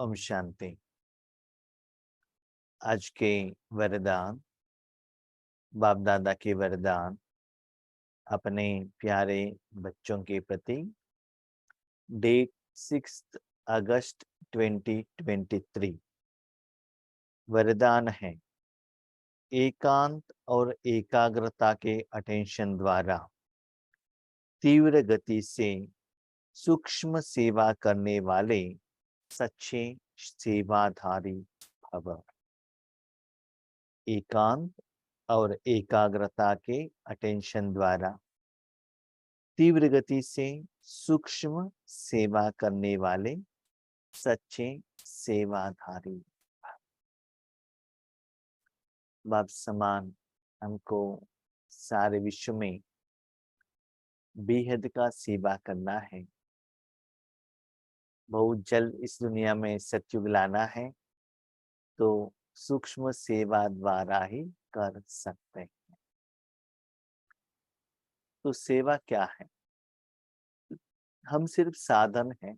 ओम शांति। आज के वरदान, बाप दादा के वरदान अपने प्यारे बच्चों के प्रति। डेट 6 अगस्त 2023। वरदान है एकांत और एकाग्रता के अटेंशन द्वारा तीव्र गति से सूक्ष्म सेवा करने वाले सच्चे सेवाधारी भव। एकांत और एकाग्रता के अटेंशन द्वारा तीव्र गति से सूक्ष्म सेवा करने वाले सच्चे सेवाधारी। बाप समान हमको सारे विश्व में बेहद का सेवा करना है। बहुत जल्द इस दुनिया में सतयुग लाना है, तो सूक्ष्म सेवा द्वारा ही कर सकते हैं। तो सेवा क्या है? हम सिर्फ साधन हैं।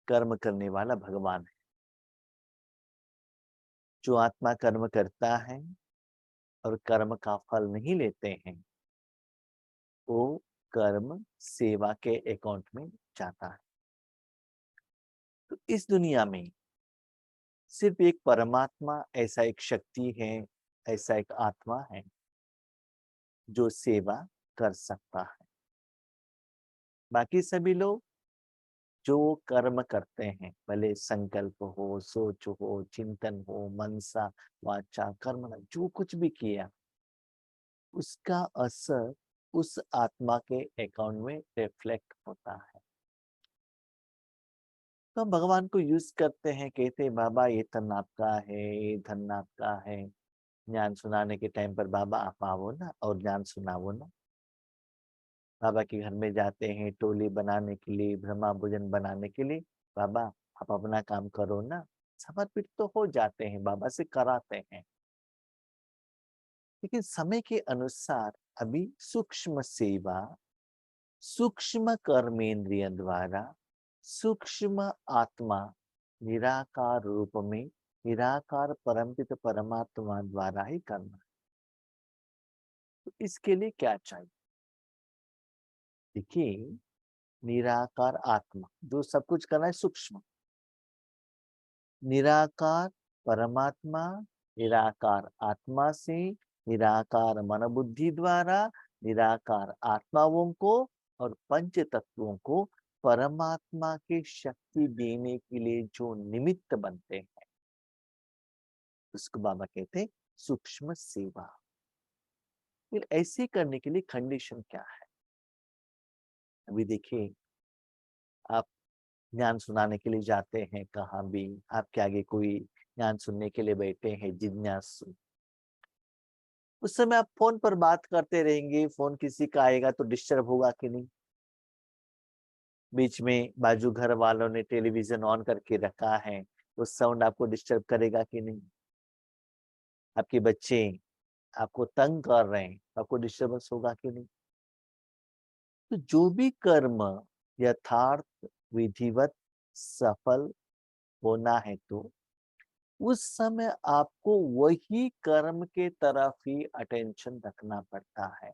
कर्म करने वाला भगवान है। जो आत्मा कर्म करता है और कर्म का फल नहीं लेते हैं, वो कर्म सेवा के अकाउंट में जाता है। तो इस दुनिया में सिर्फ एक परमात्मा, ऐसा एक शक्ति है, ऐसा एक आत्मा है जो सेवा कर सकता है। बाकी सभी लोग जो कर्म करते हैं, भले संकल्प हो, सोच हो, चिंतन हो, मनसा, वाचा, कर्म, जो कुछ भी किया, उसका असर उस आत्मा के अकाउंट में रिफ्लेक्ट होता है। तो हम भगवान को यूज करते हैं, कहते हैं बाबा ये धन आपका है, ये धन आपका है। ज्ञान सुनाने के टाइम पर बाबा आप आओ ना और ज्ञान सुनाओ ना। बाबा के घर में जाते हैं टोली बनाने के लिए, ब्रह्मा भोजन बनाने के लिए। बाबा आप अपना काम करो ना। समर्पित तो हो जाते हैं, बाबा से कराते हैं। लेकिन समय के अनुसार अभी सूक्ष्म सेवा, सूक्ष्म कर्मेंद्रिय द्वारा, सूक्ष्म आत्मा निराकार रूप में निराकार परमपित परमात्मा द्वारा ही करना। तो इसके लिए क्या चाहिए? देखिए, निराकार आत्मा जो सब कुछ कर रहा है, सूक्ष्म निराकार परमात्मा, निराकार आत्मा से निराकार मन बुद्धि द्वारा निराकार आत्माओं को और पंच तत्वों को परमात्मा की शक्ति देने के लिए जो निमित्त बनते हैं, उसको बाबा कहते हैं सूक्ष्म सेवा। फिर ऐसे करने के लिए कंडीशन क्या है? अभी देखिए, आप ज्ञान सुनाने के लिए जाते हैं, कहाँ भी आपके आगे कोई ज्ञान सुनने के लिए बैठे हैं, जिज्ञासु। उस समय आप फोन पर बात करते रहेंगे, फोन किसी का आएगा तो डिस्टर्ब होगा कि नहीं? बीच में बाजू घर वालों ने टेलीविजन ऑन करके रखा है, तो साउंड आपको डिस्टर्ब करेगा कि नहीं? आपके बच्चे आपको तंग कर रहे हैं, आपको डिस्टर्बेंस होगा कि नहीं? तो जो भी कर्म यथार्थ विधिवत सफल होना है, तो उस समय आपको वही कर्म के तरफ ही अटेंशन रखना पड़ता है।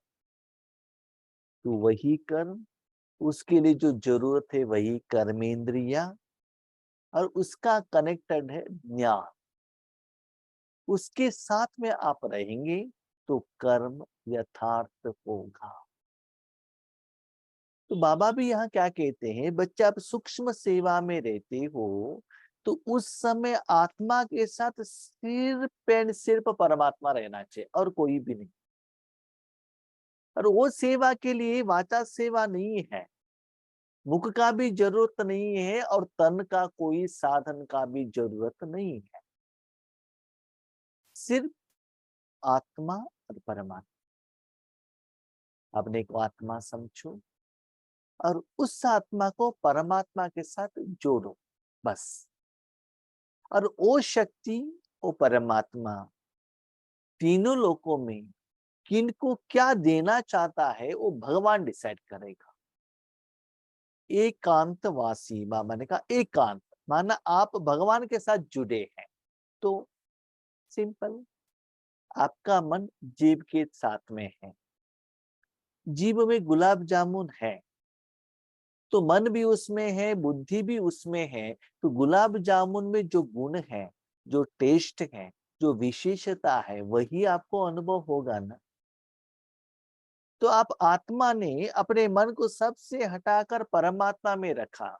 तो वही कर्म, उसके लिए जो जरूरत है वही कर्मेंद्रिया, और उसका कनेक्टेड है ज्ञान। उसके साथ में आप रहेंगे तो कर्म यथार्थ होगा। तो बाबा भी यहाँ क्या कहते हैं, बच्चे आप सूक्ष्म सेवा में रहते हो, तो उस समय आत्मा के साथ सिर्फ एंड सिर्फ परमात्मा रहना चाहिए और कोई भी नहीं। और वो सेवा के लिए वाचा सेवा नहीं है, मुख का भी जरूरत नहीं है और तन का कोई साधन का भी जरूरत नहीं है। सिर्फ आत्मा और परमात्मा। अपने को आत्मा समझो और उस आत्मा को परमात्मा के साथ जोड़ो, बस। और वो शक्ति, वो परमात्मा तीनों लोकों में किनको क्या देना चाहता है, वो भगवान डिसाइड करेगा। एकांतवासी, बाबा ने कहा एकांत माना आप भगवान के साथ जुड़े हैं, तो सिंपल, आपका मन जीभ के साथ में है, जीभ में गुलाब जामुन है, तो मन भी उसमें है, बुद्धि भी उसमें है, तो गुलाब जामुन में जो गुण है, जो टेस्ट है, जो विशेषता है, वही आपको अनुभव होगा ना। तो आप आत्मा ने अपने मन को सबसे हटाकर परमात्मा में रखा,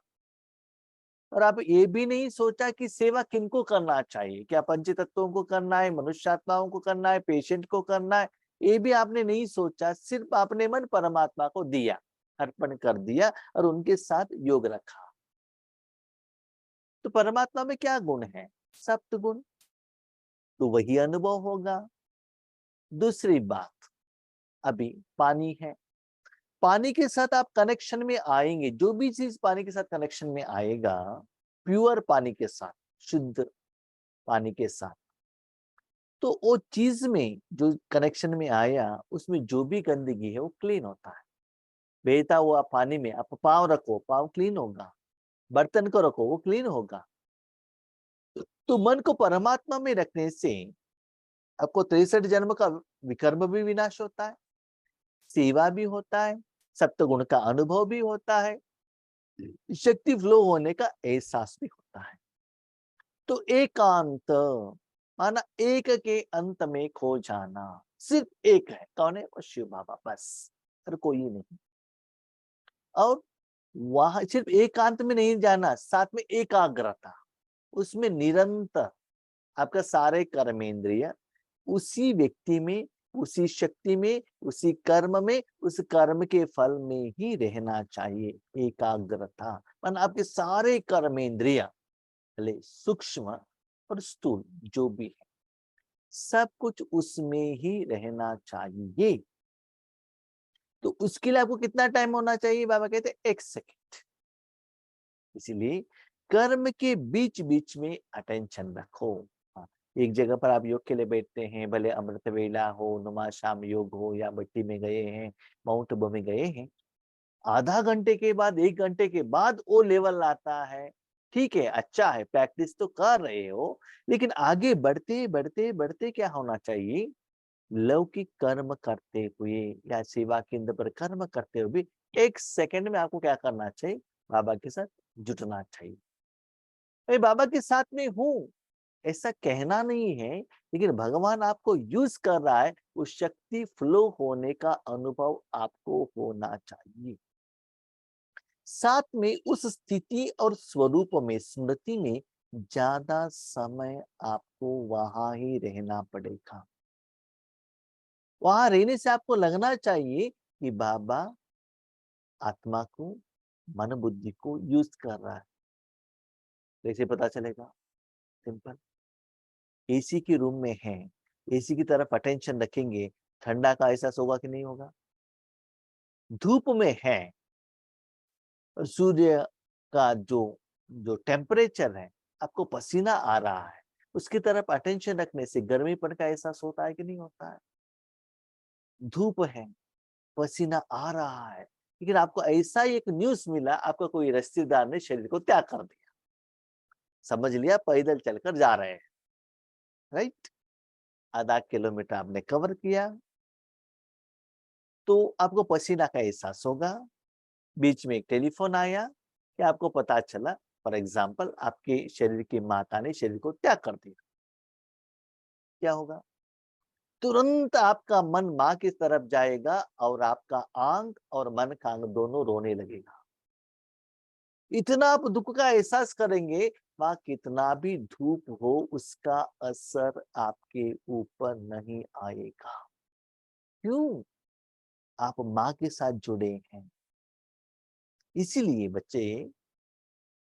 और आप ये भी नहीं सोचा कि सेवा किनको करना चाहिए, क्या पंच तत्वों को करना है, मनुष्य आत्माओं को करना है, पेशेंट को करना है, ये भी आपने नहीं सोचा। सिर्फ आपने मन परमात्मा को दिया, अर्पण कर दिया और उनके साथ योग रखा। तो परमात्मा में क्या गुण है? सप्त गुण, तो वही अनुभव होगा। दूसरी बात, अभी पानी है, पानी के साथ आप कनेक्शन में आएंगे, जो भी चीज पानी के साथ कनेक्शन में आएगा, प्योर पानी के साथ, शुद्ध पानी के साथ, तो वो चीज में जो कनेक्शन में आया, उसमें जो भी गंदगी है वो क्लीन होता है। बहता हुआ पानी में आप पाँव रखो, पाँव क्लीन होगा, बर्तन को रखो, वो क्लीन होगा। तो मन को परमात्मा में रखने से आपको 63 जन्म का विकर्म भी विनाश होता है, सेवा भी होता है, सप्तगुण का अनुभव भी होता है, शक्ति फ्लो होने का एहसास भी होता है। तो एकांत माना एक के अंत में खो जाना, सिर्फ एक है, कौन है? वो शिव बाबा, बस, और कोई नहीं। और वहां सिर्फ एकांत में नहीं जाना, साथ में एकाग्रता, उसमें निरंतर आपका सारे कर्मेंद्रिय उसी व्यक्ति में, उसी शक्ति में, उसी कर्म में, उस कर्म के फल में ही रहना चाहिए। एकाग्रता मान आपके सारे कर्मेंद्रिय, भले सूक्ष्म और स्थूल जो भी है, सब कुछ उसमें ही रहना चाहिए। तो उसके लिए आपको कितना टाइम होना चाहिए? बाबा कहते हैं 1 सेकेंड। इसीलिए कर्म के बीच बीच में अटेंशन रखो। हाँ, एक जगह पर आप योग के लिए बैठते हैं, भले अमृत वेला हो, नुमा शाम योग हो, या भट्टी में गए हैं, माउंट आबू में गए हैं, आधा घंटे के बाद, 1 घंटे के बाद वो लेवल आता है। ठीक है, अच्छा है, प्रैक्टिस तो कर रहे हो, लेकिन आगे बढ़ते बढ़ते बढ़ते क्या होना चाहिए? लौकिक कर्म करते हुए या सेवा केंद्र पर कर्म करते हुए 1 सेकंड में आपको क्या करना चाहिए? बाबा के साथ जुटना चाहिए। मैं बाबा के साथ में हूँ ऐसा कहना नहीं है, लेकिन भगवान आपको यूज कर रहा है, उस शक्ति फ्लो होने का अनुभव आपको होना चाहिए। साथ में उस स्थिति और स्वरूप में, स्मृति में ज्यादा समय आपको वहां ही रहना पड़ेगा। वहां रहने से आपको लगना चाहिए कि बाबा आत्मा को, मन बुद्धि को यूज कर रहा है। कैसे पता चलेगा? सिंपल, एसी के रूम में है, एसी की तरफ अटेंशन रखेंगे, ठंडा का एहसास होगा कि नहीं होगा? धूप में है और सूर्य का जो जो टेम्परेचर है, आपको पसीना आ रहा है, उसकी तरफ अटेंशन रखने से गर्मीपन का एहसास होता है कि नहीं होता है? धूप है, पसीना आ रहा है, लेकिन आपको ऐसा ही एक न्यूज मिला, आपका कोई रिश्तेदार ने शरीर को त्याग कर दिया, समझ लिया पैदल चलकर जा रहे हैं, राइट? आधा किलोमीटर आपने कवर किया, तो आपको पसीना का एहसास होगा। बीच में एक टेलीफोन आया कि आपको पता चला, फॉर एग्जाम्पल, आपके शरीर की माता ने शरीर को त्याग कर दिया, क्या होगा? तुरंत आपका मन माँ की तरफ जाएगा और आपका आंग और मन का अंग दोनों रोने लगेगा। इतना आप दुख का एहसास करेंगे, वहां कितना भी धूप हो, उसका असर आपके ऊपर नहीं आएगा। क्यों? आप माँ के साथ जुड़े हैं। इसीलिए बच्चे,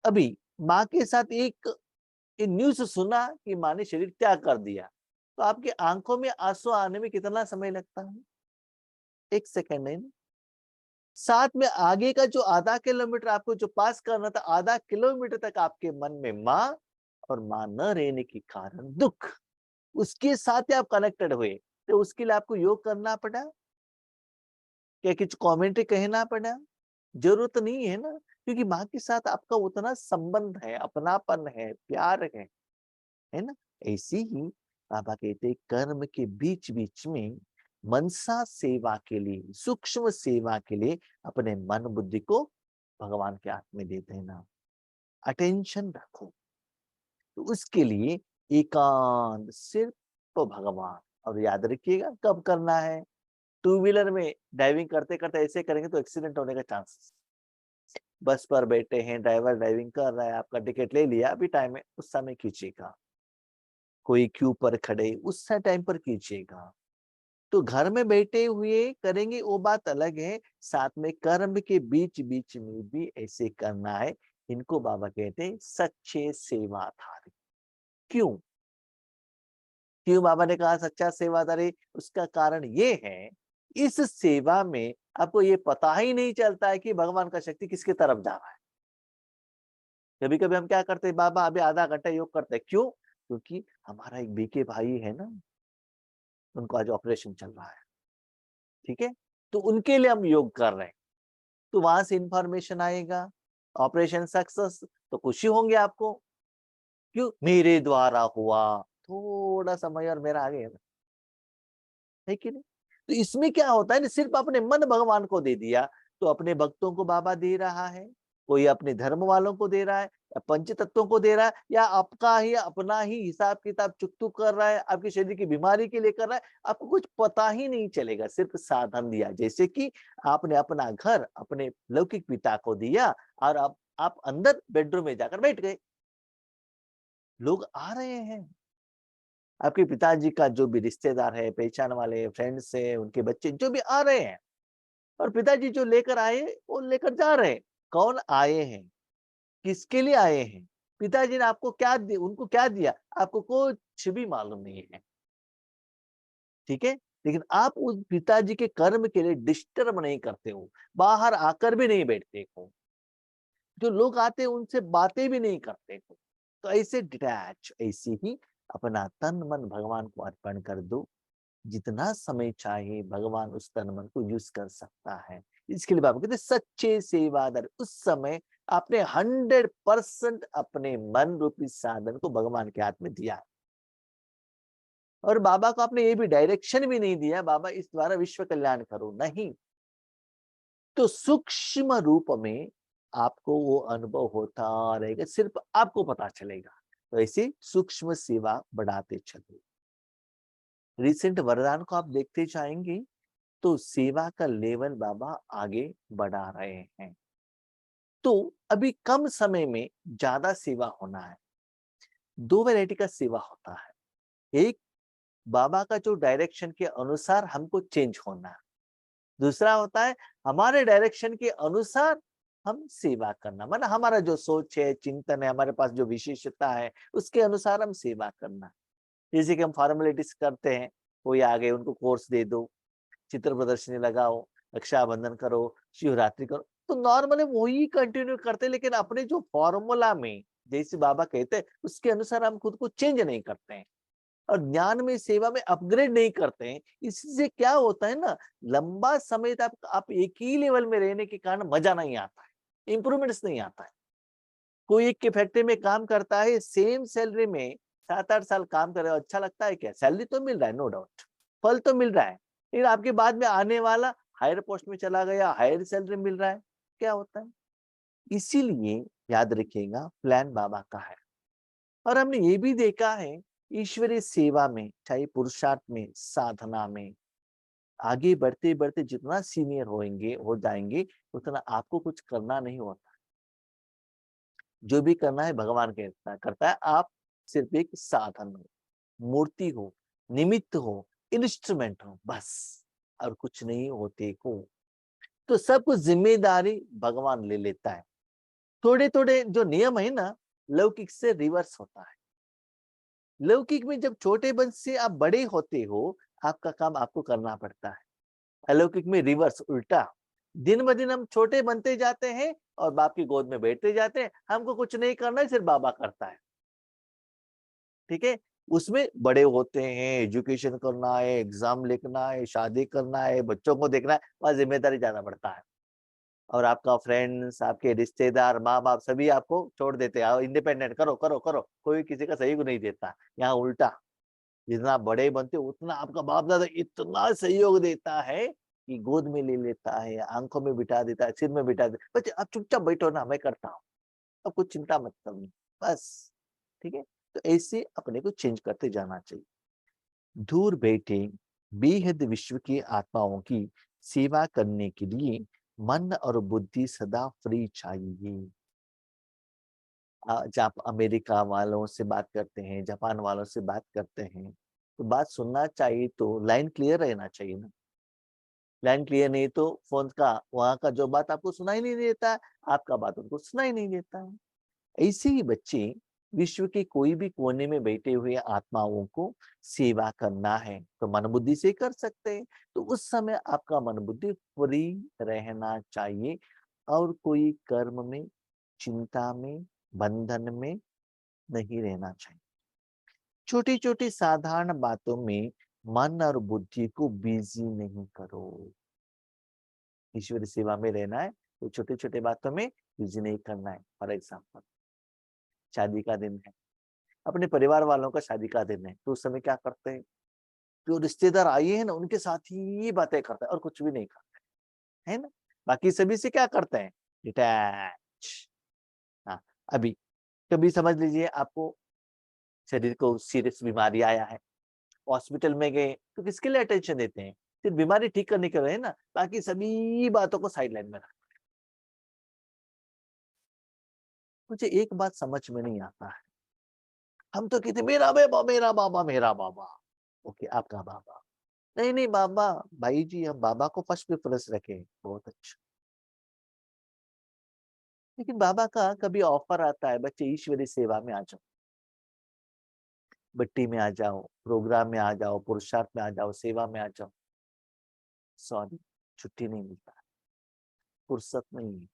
अभी माँ के साथ एक न्यूज सुना कि माँ ने शरीर त्याग कर दिया, तो आपकी आंखों में आंसू आने में कितना समय लगता है? 1 सेकंड है ना? साथ में आगे का जो आधा किलोमीटर आपको जो पास करना था, आधा किलोमीटर तक आपके मन में माँ और माँ न रहने के कारण दुख, उसके साथ ही आप कनेक्टेड हुए, तो उसके लिए आपको योग करना पड़ा, क्या कुछ कमेंट्री कहना पड़ा? जरूरत नहीं है ना। क्योंकि माँ के साथ आपका उतना संबंध है, अपनापन है, प्यार है ना? ऐसे ही बाबा कहते हैं कर्म के बीच-बीच में मनसा सेवा के लिए, सूक्ष्म सेवा के लिए अपने मन बुद्धि को भगवान के हाथ में दे देना। अटेंशन रखो। तो उसके लिए एकांत सिर्फ भगवान। और याद रखिएगा कब करना है? टू व्हीलर में ड्राइविंग करते-करते ऐसे करेंगे तो एक्सीडेंट होने का चांसेस। बस पर बैठे हैं, ड्राइवर ड्राइविंग कर रहा है, आपका टिकट ले लिया, अभी टाइम है, उस समय कीजिएगा। कोई क्यू पर खड़े, उस टाइम पर कीजिएगा। तो घर में बैठे हुए करेंगे वो बात अलग है, साथ में कर्म के बीच-बीच में भी ऐसे करना है। इनको बाबा कहते हैं सच्चे सेवाधारी। क्यों? क्यों बाबा ने कहा सच्चा सेवादारी? उसका कारण ये है, इस सेवा में आपको ये पता ही नहीं चलता है कि भगवान का शक्ति किसकी तरफ जा रहा है। कभी-कभी हम क्या करते हैं, बाबा अभी आधा घंटा योग करते हैं। क्यों? क्योंकि हमारा एक बीके भाई है ना, उनको आज ऑपरेशन चल रहा है, ठीक है? तो उनके लिए हम योग कर रहे हैं। तो वहां से इंफॉर्मेशन आएगा, ऑपरेशन सक्सेस, तो खुशी होंगे आपको। क्यों? मेरे द्वारा हुआ, थोड़ा समय और मेरा आगे है कि नहीं? तो इसमें क्या होता है ना, सिर्फ अपने मन भगवान को दे दिया, तो अपने भक्तों को बाबा दे रहा है, कोई अपने धर्म वालों को दे रहा है, या पंच तत्वों को दे रहा है, या आपका ही अपना ही हिसाब किताब चुकतू कर रहा है, आपके शरीर की बीमारी के लिए कर रहा है, आपको कुछ पता ही नहीं चलेगा, सिर्फ साधन दिया। जैसे कि आपने अपना घर अपने लौकिक पिता को दिया और आप अंदर बेडरूम में जाकर बैठ गए। लोग आ रहे हैं, आपके पिताजी का जो भी रिश्तेदार है, पहचान वाले, फ्रेंड्स है, उनके बच्चे जो भी आ रहे हैं, और पिताजी जो लेकर आए, वो लेकर जा रहे हैं। कौन आए हैं? किसके लिए आए हैं? पिताजी ने आपको क्या उनको क्या दिया? आपको कुछ भी मालूम नहीं है, ठीक है? लेकिन आप उस पिताजी के कर्म के लिए डिस्टर्ब नहीं करते हो, बाहर आकर भी नहीं बैठते हो, जो लोग आते हैं उनसे बातें भी नहीं करते हो। तो ऐसे डिटैच, ऐसे ही अपना तन मन भगवान को अर्पण कर दो। जितना समय चाहे भगवान उस तन मन को यूज कर सकता है। इसके लिए बाबा कहते हैं, सच्चे सेवादार। उस समय आपने 100% अपने मन रूपी साधन को भगवान के हाथ में दिया, और बाबा को आपने ये भी डायरेक्शन भी नहीं दिया बाबा इस द्वारा विश्व कल्याण करो, नहीं। तो सूक्ष्म रूप में आपको वो अनुभव होता रहेगा, सिर्फ आपको पता चलेगा। तो ऐसे सूक्ष्म सेवा बढ़ाते चलो। रिसेंट वरदान को आप देखते जाएंगे तो सेवा का लेवल बाबा आगे बढ़ा रहे हैं। तो अभी कम समय में ज्यादा सेवा होना है। दो वैरायटी का सेवा होता है। एक, बाबा का जो डायरेक्शन के अनुसार हमको चेंज होना है। दूसरा होता है हमारे डायरेक्शन के अनुसार हम सेवा करना, मतलब हमारा जो सोच है, चिंतन है, हमारे पास जो विशेषता है, उसके अनुसार हम सेवा करना। जैसे कि हम फॉर्मेलिटीज करते हैं, कोई आ गए उनको कोर्स दे दो, चित्र प्रदर्शनी लगाओ, रक्षाबंधन करो, शिवरात्रि करो, तो नॉर्मली वही कंटिन्यू करते हैं, लेकिन अपने जो फॉर्मूला में जैसे बाबा कहते हैं उसके अनुसार हम खुद को चेंज नहीं करते हैं, और ज्ञान में सेवा में अपग्रेड नहीं करते हैं। इससे क्या होता है ना, लंबा समय तक आप एक ही लेवल में रहने के कारण मजा नहीं आता है, इंप्रूवमेंट्स नहीं आता है। कोई एक की फैक्ट्री में काम करता है, सेम सैलरी में 7-8 साल काम करे, अच्छा लगता है क्या? सैलरी तो मिल रहा है, नो डाउट, फल तो मिल रहा है, लेकिन आपके बाद में आने वाला हायर पोस्ट में चला गया, हायर सैलरी मिल रहा है, क्या होता है? इसीलिए याद रखिएगा, प्लान बाबा का है। और हमने ये भी देखा है, ईश्वरीय सेवा में, चाहे पुरुषार्थ में, साधना में, आगे बढ़ते बढ़ते जितना सीनियर होंगे, हो जाएंगे, उतना आपको कुछ करना नहीं होता। जो भी करना है भगवान करता है, आप सिर्फ एक साधन हो, मूर्ति हो, निमित्त हो, इंस्ट्रूमेंट हो, बस, और कुछ नहीं होते हो। तो सब कुछ जिम्मेदारी भगवान ले लेता है। थोड़े थोड़े जो नियम है ना, लौकिक से रिवर्स होता है। लौकिक में जब छोटे बन से आप बड़े होते हो, आपका काम आपको करना पड़ता है। अलौकिक में रिवर्स, उल्टा, दिन ब दिन हम छोटे बनते जाते हैं और बाप की गोद में बैठते जाते हैं, हमको कुछ नहीं करना है, सिर्फ बाबा करता है, ठीक है। उसमें बड़े होते हैं, एजुकेशन करना है, एग्जाम लिखना है, शादी करना है, बच्चों को देखना है, वहां जिम्मेदारी ज्यादा बढ़ता है। और आपका फ्रेंड्स, आपके रिश्तेदार, माँ बाप सभी आपको छोड़ देते हैं, आओ इंडिपेंडेंट करो करो करो, कोई किसी का सहयोग नहीं देता। यहाँ उल्टा, जितना बड़े बनते हो उतना आपका बाप दादा इतना सहयोग देता है कि गोद में ले लेता है, आंखों में बिठा देता है, सिर में बिठा देता है, बच्चे आप चुपचाप बैठो ना, मैं करता हूँ, अब कुछ चिंता मत करनी, बस। ठीक है, तो ऐसे अपने को चेंज करते जाना चाहिए। दूर बैठे बेहद विश्व की आत्माओं की सेवा करने के लिए मन और बुद्धि सदा फ्री चाहिए। जब अमेरिका वालों से बात करते हैं, जापान वालों से बात करते हैं, तो बात सुनना चाहिए तो लाइन क्लियर रहना चाहिए ना। लाइन क्लियर नहीं तो फोन का वहां का जो बात आपको सुनाई नहीं देता है, आपका बात उनको सुनाई नहीं देता है। ऐसे ही बच्चे विश्व के कोई भी कोने में बैठे हुए आत्माओं को सेवा करना है तो मन बुद्धि से कर सकते हैं। तो उस समय आपका मन बुद्धि फ्री रहना चाहिए और कोई कर्म में, चिंता में, बंधन में नहीं रहना चाहिए। छोटी छोटी साधारण बातों में मन और बुद्धि को बिजी नहीं करो। ईश्वरी सेवा में रहना है तो छोटे छोटे बातों में बिजी नहीं करना है। फॉर एग्जाम्पल, शादी का दिन है, अपने परिवार वालों का शादी का दिन है, तो उस समय क्या करते हैं, जो रिश्तेदार आए हैं ना उनके साथ ही बातें करते हैं और कुछ भी नहीं करते, है ना। बाकी सभी से क्या करते हैं, डिटैच। हाँ, अभी कभी समझ लीजिए आपको शरीर को सीरियस बीमारी आया है, हॉस्पिटल में गए तो किसके लिए अटेंशन देते हैं, सिर्फ बीमारी ठीक करने के लिए, है ना, बाकी सभी बातों को साइड लाइन में रख। मुझे एक बात समझ में नहीं आता है, हम तो कहते मेरा बाबा मेरा बाबा मेरा बाबा। ओके, आपका बाबा, नहीं नहीं बाबा, भाई जी हम बाबा को फर्स्ट प्रेफरेंस रखें, बहुत अच्छा। लेकिन बाबा का कभी ऑफर आता है, बच्चे ईश्वरी सेवा में आ जाओ, भट्टी में आ जाओ, प्रोग्राम में आ जाओ, पुरुषार्थ में आ जाओ, सेवा में आ जाओ, सॉरी, छुट्टी नहीं मिलता, फुर्सत नहीं है,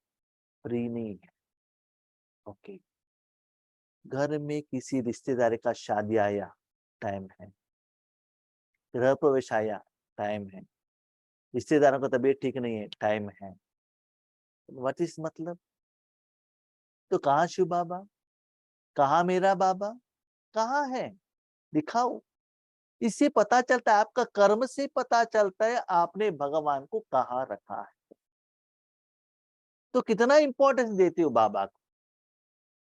फ्री नहीं है। ओके, घर में किसी रिश्तेदार का शादी आया, टाइम है, गृह प्रवेश आया, टाइम है, रिश्तेदारों का तबीयत ठीक नहीं है, टाइम है। व्हाट इज मतलब, तो कहाँ शिव बाबा, कहाँ मेरा बाबा, कहाँ है, दिखाओ। इससे पता चलता है, आपका कर्म से पता चलता है आपने भगवान को कहाँ रखा है। तो कितना इंपॉर्टेंस देते हो बाबा को,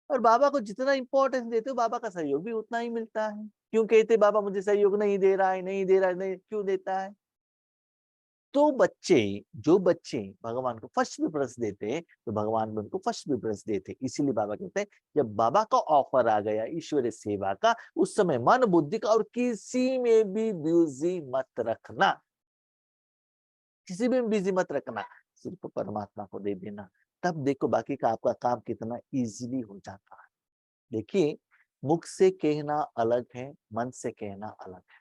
और बाबा को जितना इंपॉर्टेंस देते हो बाबा का सहयोग भी उतना ही मिलता है। क्यों कहते बाबा मुझे सहयोग नहीं दे रहा है, नहीं दे रहा है, नहीं क्यों देता है। तो बच्चे, जो बच्चे भगवान को फर्स्ट प्रेफरेंस देते हैं तो भगवान भी उनको फर्स्ट प्रेफरेंस देते हैं। इसीलिए बाबा कहते हैं जब बाबा का ऑफर आ गया ईश्वरीय सेवा का, उस समय मन बुद्धि का और किसी में भी बिजी मत रखना, किसी में बिजी मत रखना, सिर्फ परमात्मा को दे देना। तब देखो बाकी का आपका काम कितना इजीली हो जाता है। देखिए, मुख से कहना अलग है, मन से कहना अलग है।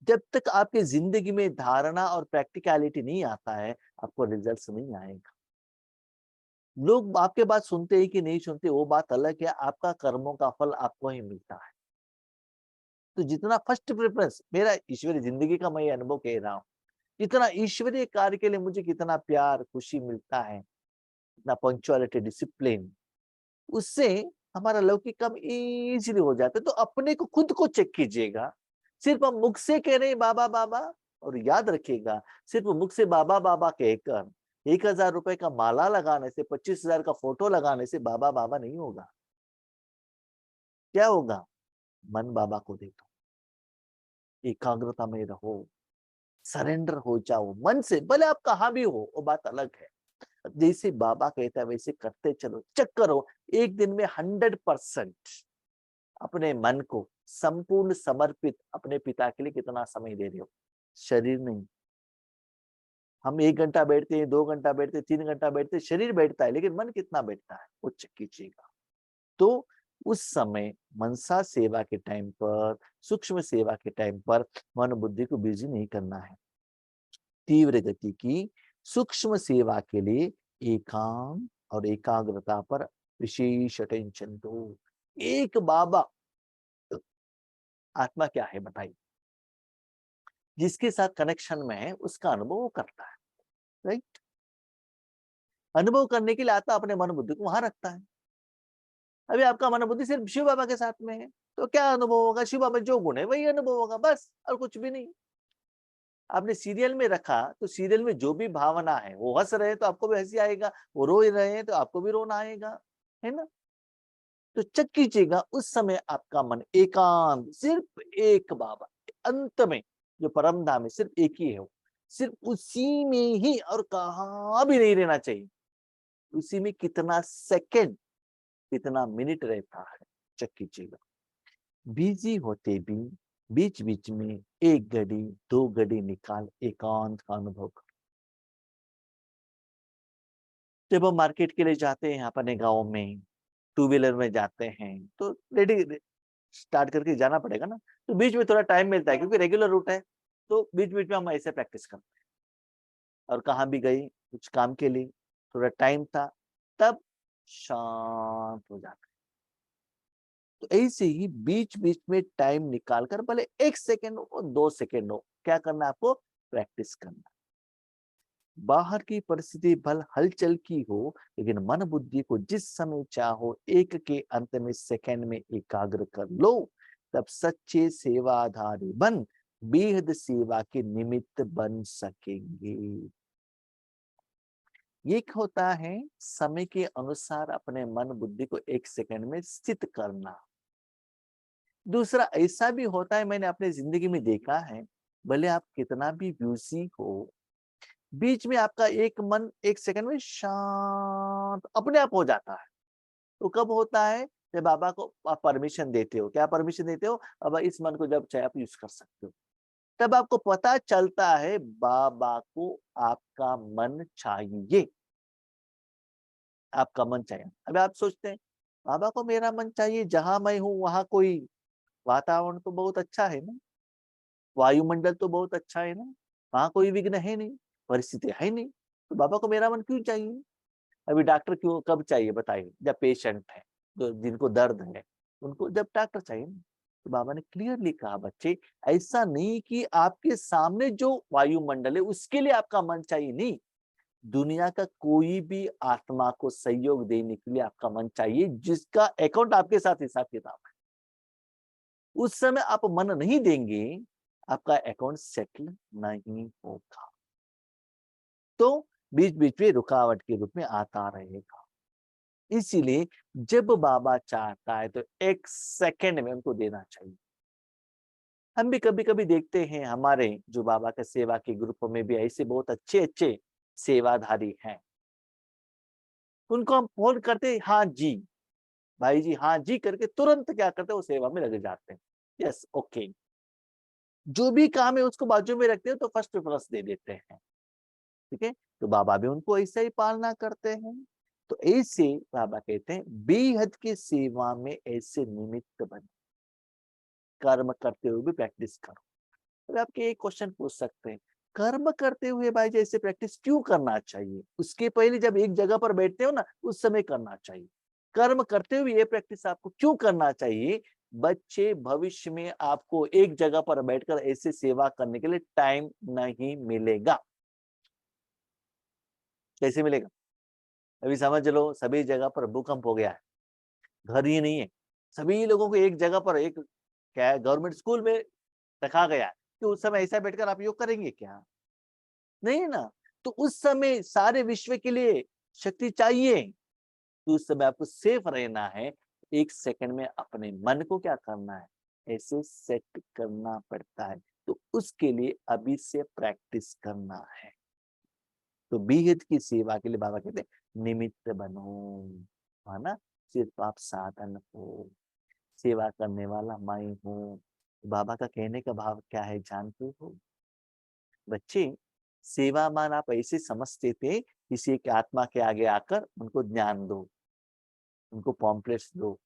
जब तक आपकी जिंदगी में धारणा और प्रैक्टिकलिटी नहीं आता है, आपको रिजल्ट्स नहीं आएगा। लोग आपके बात सुनते हैं कि नहीं सुनते वो बात अलग है, आपका कर्मों का फल आपको ही मिलता है। तो जितना फर्स्ट प्रेफरेंस मेरा ईश्वरीय जिंदगी का, मैं अनुभव कह रहा हूँ, जितना ईश्वरीय कार्य के लिए मुझे कितना प्यार खुशी मिलता है, इतना पंक्चुअलिटी डिसिप्लिन, उससे हमारा लौकिक काम इजीली हो जाता है। तो अपने को खुद को चेक कीजिएगा। सिर्फ हम मुख से कह रहे हैं बाबा बाबा, और याद रखिएगा सिर्फ मुख से बाबा बाबा कहकर 1,000 रुपए का माला लगाने से, 25,000 का फोटो लगाने से बाबा बाबा नहीं होगा। क्या होगा, मन बाबा को दे दो, एकाग्रता में रहो, सरेंडर हो जाओ मन से, भले आप कहाँ भी हो वो बात अलग है। जैसे बाबा कहता है वैसे करते चलो, चेक करो एक दिन में 100% अपने मन को संपूर्ण समर्पित अपने पिता के लिए कितना समय दे रहे हो। शरीर नहीं, हम 1 घंटा बैठते हैं, 2 घंटा बैठते हैं, 3 घंटा बैठते हैं, शरीर बैठता है, लेकिन मन कितना बैठता है वो चेक कीजिएगा। तो उस समय मनसा सेवा के टाइम पर, सूक्ष्म सेवा के टाइम पर मन बुद्धि को बिजी नहीं करना है। तीव्र गति की सूक्ष्म सेवा के लिए एकांत और एकाग्रता पर विशेष अटेंशन दो। एक बाबा, आत्मा क्या है बताइए, जिसके साथ कनेक्शन में है उसका अनुभव वो करता है, राइट। अनुभव करने के लिए आत्मा अपने मन बुद्धि को वहां रखता है। अभी आपका मन बुद्धि सिर्फ शिव बाबा के साथ में है, तो क्या अनुभव होगा? शिव बाबा जो गुण है वही अनुभव होगा, बस, और कुछ भी नहीं। आपने सीरियल में रखा तो सीरियल में जो भी भावना है, वो हंस रहे हैं तो आपको भी हंसी आएगा, वो रो रहे हैं तो आपको भी रोना आएगा, है ना? तो चेक कीजिएगा उस समय आपका मन एकांत, सिर्फ एक बाबा, अंत में जो परम धाम है सिर्फ एक ही है, वो सिर्फ उसी में ही, और कहाँ भी नहीं रहना चाहिए। उसी में कितना सेकंड, कितना मिनट रहता है, चेक कीजिएगा। बिजी होते भी बीच बीच में 1 घड़ी 2 घड़ी निकाल एकांत का अनुभव करो। जब हम मार्केट के लिए जाते हैं अपने गाँव में, टू व्हीलर में जाते हैं, तो रेडी स्टार्ट करके जाना पड़ेगा ना, तो बीच में थोड़ा टाइम मिलता है क्योंकि रेगुलर रूट है, तो बीच बीच में हम ऐसे प्रैक्टिस करते हैं। और कहाँ भी गए कुछ काम के लिए, थोड़ा टाइम था, तब शांत हो जाता है। तो ऐसे ही बीच बीच में टाइम निकालकर, भले 1 सेकेंड हो 2 सेकेंड हो, क्या करना है आपको? प्रैक्टिस करना। बाहर की परिस्थिति भल हलचल की हो, लेकिन मन बुद्धि को जिस समय चाहो एक के अंत में सेकंड में एकाग्र कर लो, तब सच्चे सेवाधारी बन बेहद सेवा के निमित्त बन सकेंगे। एक होता है समय के अनुसार अपने मन बुद्धि को 1 सेकंड में स्थित करना। दूसरा ऐसा भी होता है, मैंने अपनी जिंदगी में देखा है, भले आप कितना भी बिजी हो, बीच में आपका एक मन 1 सेकंड में शांत अपने आप हो जाता है। तो कब होता है? जब बाबा को आप परमिशन देते हो। क्या परमिशन देते हो? अब इस मन को जब चाहे आप यूज कर सकते हो। तब आपको पता चलता है बाबा को आपका मन चाहिए, आपका मन चाहिए। अब आप सोचते हैं बाबा को मेरा मन चाहिए, जहां मैं हूं वहां कोई वातावरण तो बहुत अच्छा है ना, वायुमंडल तो बहुत अच्छा है ना, वहां कोई विघ्न है नहीं, परिस्थिति है नहीं, तो बाबा को मेरा मन क्यों चाहिए? अभी डॉक्टर क्यों कब चाहिए बताइए? जब पेशेंट है, जो जिनको दर्द है, उनको जब डॉक्टर चाहिए ना। तो बाबा ने क्लियरली कहा बच्चे, ऐसा नहीं कि आपके सामने जो वायुमंडल है उसके लिए आपका मन चाहिए, नहीं, दुनिया का कोई भी आत्मा को सहयोग देने के लिए आपका मन चाहिए, जिसका अकाउंट आपके साथ हिसाब किताब है। उस समय आप मन नहीं देंगे, आपका अकाउंट सेटल नहीं होगा, तो बीच बीच में रुकावट के रूप में आता रहेगा। इसीलिए जब बाबा चाहता है तो 1 सेकंड में उनको देना चाहिए। हम भी कभी कभी देखते हैं हमारे जो बाबा के सेवा के ग्रुप में भी ऐसे बहुत अच्छे अच्छे सेवाधारी हैं, उनको हम फोन करते, हाँ जी भाई जी, हाँ जी करके तुरंत क्या करते हैं, वो सेवा में लग जाते हैं। यस, ओके, जो भी काम है उसको बाजू में रखते हैं तो फर्स्ट प्रेफरेंस दे देते हैं। ठीक है, तो बाबा भी उनको ऐसे ही पालना करते हैं। तो ऐसे बाबा कहते हैं बेहद की सेवा में ऐसे निमित्त बने, कर्म करते हुए भी प्रैक्टिस करो। तो आपके एक क्वेश्चन पूछ सकते हैं, कर्म करते हुए भाई जैसे प्रैक्टिस क्यों करना चाहिए? उसके पहले जब एक जगह पर बैठते हो ना, उस समय करना चाहिए। कर्म करते हुए ये प्रैक्टिस आपको क्यों करना चाहिए? बच्चे, भविष्य में आपको एक जगह पर बैठकर ऐसे सेवा करने के लिए टाइम नहीं मिलेगा। कैसे मिलेगा? अभी समझ लो सभी जगह पर भूकंप हो गया है, घर ही नहीं है, सभी लोगों को एक जगह पर, एक क्या है, गवर्नमेंट स्कूल में रखा गया है, कि उस समय ऐसा बैठकर आप योग करेंगे क्या? नहीं ना। तो उस समय सारे विश्व के लिए शक्ति चाहिए, तो उस समय आपको सेफ रहना है। 1 सेकंड में अपने मन को क्या करना है, ऐसे सेट करना पड़ता है। तो उसके लिए अभी से प्रैक्टिस करना है। तो बेहद की सेवा के लिए बाबा कहते हैं निमित्त बनो, है ना, सिर्फ आप साधन हो, सेवा करने वाला मैं हूँ। बाबा का कहने का भाव क्या है जानते हो? बच्चे, सेवामान आप ऐसे समझते थे, किसी एक आत्मा के आगे आकर उनको ज्ञान दो, उनको पॉम्पलेट्स दो,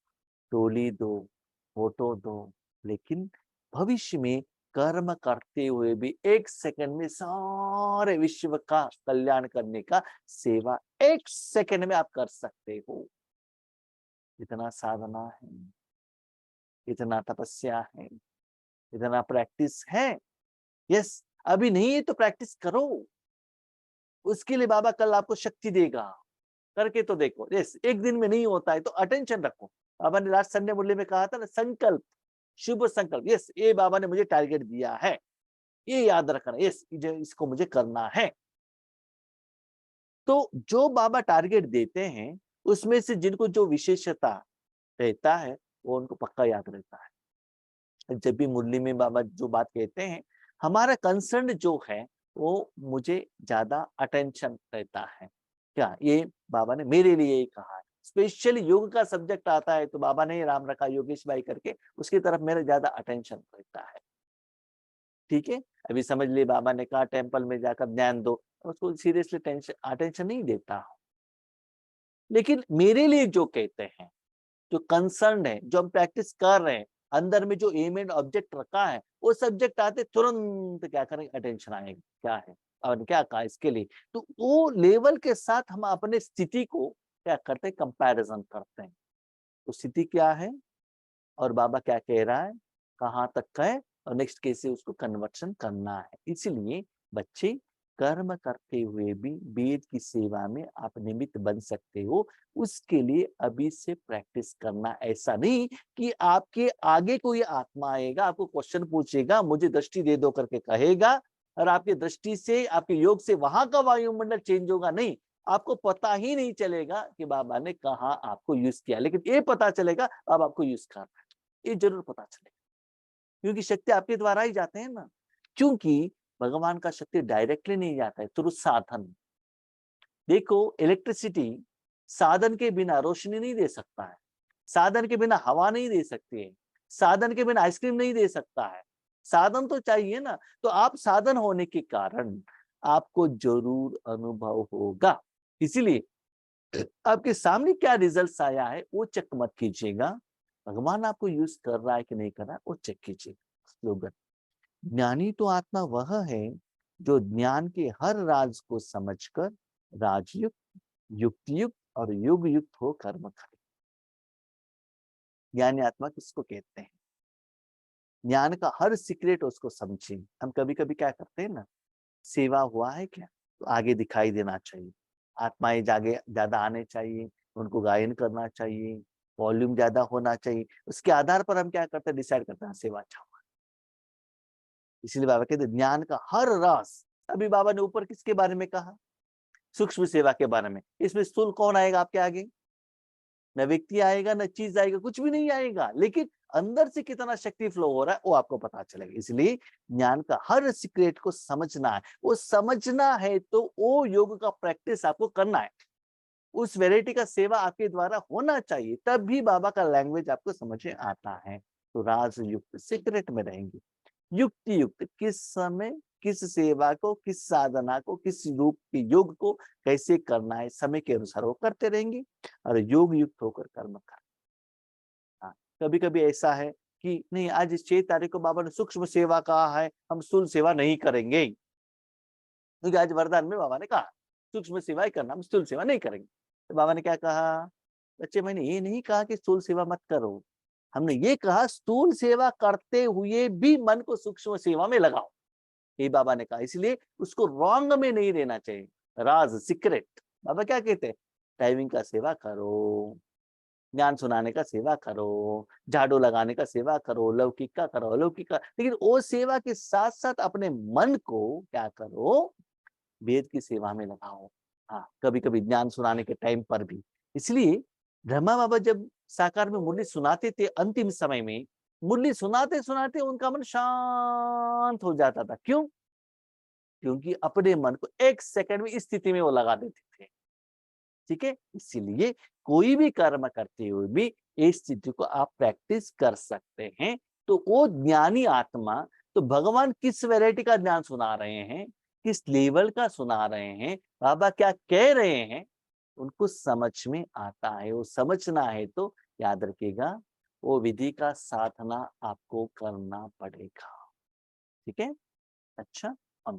टोली दो, फोटो दो, लेकिन भविष्य में कर्म करते हुए भी 1 सेकंड में सारे विश्व का कल्याण करने का सेवा 1 सेकंड में आप कर सकते हो। इतना साधना है, इतना तपस्या है, इतना प्रैक्टिस है। यस, अभी नहीं है तो प्रैक्टिस करो, उसके लिए बाबा कल आपको शक्ति देगा। करके तो देखो। यस, एक दिन में नहीं होता है तो अटेंशन रखो। बाबा ने लास्ट संडे मुरली में कहा था ना, संकल्प, शुभ संकल्प। यस, ये बाबा ने मुझे टारगेट दिया है, ये याद रखना। यस, इसको मुझे करना है। तो जो बाबा टारगेट देते हैं उसमें से जिनको जो विशेषता रहता है वो उनको पक्का याद रहता है। जब भी मुरली में बाबा जो बात कहते हैं, हमारा कंसर्न जो है वो मुझे ज्यादा अटेंशन रहता है। क्या ये बाबा ने मेरे लिए ही कहा है। स्पेशली योग का सब्जेक्ट आता है तो बाबा ने राम रखा योगेश भाई करके, उसकी तरफ मेरा ज्यादा अटेंशन रहता है। ठीक है, अभी समझ लिए बाबा ने कहा टेम्पल में जाकर ध्यान दो, उसको सीरियसली टेंशन अटेंशन नहीं देता हूं। लेकिन मेरे लिए जो कहते हैं, जो कंसर्न है, जो हम प्रैक्टिस कर रहे हैं, अंदर में जो एम एंड ऑब्जेक्ट रखा है, वो सब्जेक्ट आते तुरंत क्या करेंगे, अटेंशन आएगी क्या है और क्या कहा इसके लिए। तो वो लेवल के साथ हम अपने स्थिति को क्या करते हैं, कंपैरिजन करते हैं। तो स्थिति क्या है और बाबा क्या कह रहा है, कहाँ तक का है और नेक्स्ट कैसे उसको कन्वर्शन करना है। इसीलिए बच्चे कर्म करते हुए भी वेद की सेवा में आप निमित्त बन सकते हो। उसके लिए अभी से प्रैक्टिस करना। ऐसा नहीं कि आपके आगे कोई आत्मा आएगा, आपको क्वेश्चन पूछेगा, मुझे दृष्टि दे दो करके कहेगा, और आपकी दृष्टि से, आपके योग से वहां का वायुमंडल चेंज होगा। नहीं, आपको पता ही नहीं चलेगा कि बाबा ने कहा आपको यूज किया, लेकिन ये पता चलेगा अब आपको यूज कर रहा है, ये जरूर पता चलेगा। क्योंकि शक्ति आपके द्वारा ही जाते हैं ना। क्योंकि भगवान का शक्ति डायरेक्टली नहीं जाता है, थ्रू साधन। देखो, इलेक्ट्रिसिटी साधन के बिना रोशनी नहीं दे सकता है, साधन के बिना हवा नहीं दे सकती है, साधन के बिना आइसक्रीम नहीं दे सकता है। साधन तो चाहिए ना। तो आप साधन होने के कारण आपको जरूर अनुभव होगा। इसीलिए आपके सामने क्या रिजल्ट्स आया है वो चेक मत कीजिएगा, भगवान आपको यूज कर रहा है कि नहीं कर रहा है वो चेक कीजिएगा। स्लोगन, ज्ञानी तो आत्मा वह है जो ज्ञान के हर राज को समझकर राजयुक्त, युक्तियुक्त और युग युक्त हो कर्म करे। ज्ञानी आत्मा किसको कहते हैं, ज्ञान का हर सीक्रेट उसको समझे। हम कभी कभी क्या करते हैं ना, सेवा हुआ है क्या तो आगे दिखाई देना चाहिए, आत्माएं जागे ज्यादा आने चाहिए, उनको गायन करना चाहिए, वॉल्यूम ज्यादा होना चाहिए। उसके आधार पर हम क्या करते हैं, डिसाइड करते हैं सेवा अच्छा हुआ। इसलिए बाबा कहते ज्ञान का हर रस। अभी बाबा ने ऊपर किसके बारे में कहा, सूक्ष्म सेवा के बारे में। इसमें स्थूल कौन आएगा आपके आगे, न व्यक्ति आएगा न चीज आएगा, कुछ भी नहीं आएगा, लेकिन अंदर से कितना शक्ति फ्लो हो रहा है वो आपको पता चलेगा। इसलिए ज्ञान का हर सीक्रेट को समझना है। वो समझना है तो वो योग का प्रैक्टिस आपको करना है, उस वैरायटी का सेवा आपके द्वारा होना चाहिए, तब भी बाबा का लैंग्वेज आपको समझ में आता है। तो राज युक्त सीक्रेट में रहेंगे। युक्ति युक्त, किस समय किस सेवा को, किस साधना को, किस रूप के योग को कैसे करना है, समय के अनुसार वो करते रहेंगे और योग युक्त होकर कर्म कर। हाँ, कभी कभी ऐसा है कि नहीं, आज इस 6 तारीख को बाबा ने सूक्ष्म सेवा कहा है, हम स्थूल सेवा नहीं करेंगे, क्योंकि आज वरदान में बाबा ने कहा सूक्ष्म सेवा ही करना, हम स्थूल सेवा नहीं करेंगे। तो बाबा ने क्या कहा, बच्चे मैंने ये नहीं कहा कि स्थूल सेवा मत करो, हमने ये कहा स्थूल सेवा करते हुए भी मन को सूक्ष्म सेवा में लगाओ, ये बाबा ने कहा। इसलिए उसको रॉन्ग में नहीं लेना चाहिए। राज सीक्रेट, बाबा क्या कहते हैं, टाइमिंग का सेवा करो, ज्ञान सुनाने का सेवा करो, झाड़ू लगाने का सेवा करो, लौकिक का करो, अलौकिक का, लेकिन वो सेवा के साथ साथ अपने मन को क्या करो, वेद की सेवा में लगाओ। हाँ, कभी कभी ज्ञान सुनाने के टाइम पर भी। इसलिए ब्रह्मा बाबा जब साकार में मुरली सुनाते थे, अंतिम समय में मुरली सुनाते सुनाते उनका मन शांत हो जाता था। क्यों, क्योंकि अपने मन को 1 सेकंड में इस स्थिति में वो लगा देते थे। ठीक है, इसीलिए कोई भी कर्म करते हुए भी इस स्थिति को आप प्रैक्टिस कर सकते हैं। तो वो ज्ञानी आत्मा, तो भगवान किस वैरायटी का ज्ञान सुना रहे हैं, किस लेवल का सुना रहे हैं, बाबा क्या कह रहे हैं, उनको समझ में आता है। वो समझना है तो याद रखिएगा, वो विधि का साधना आपको करना पड़ेगा। ठीक है, अच्छा, हम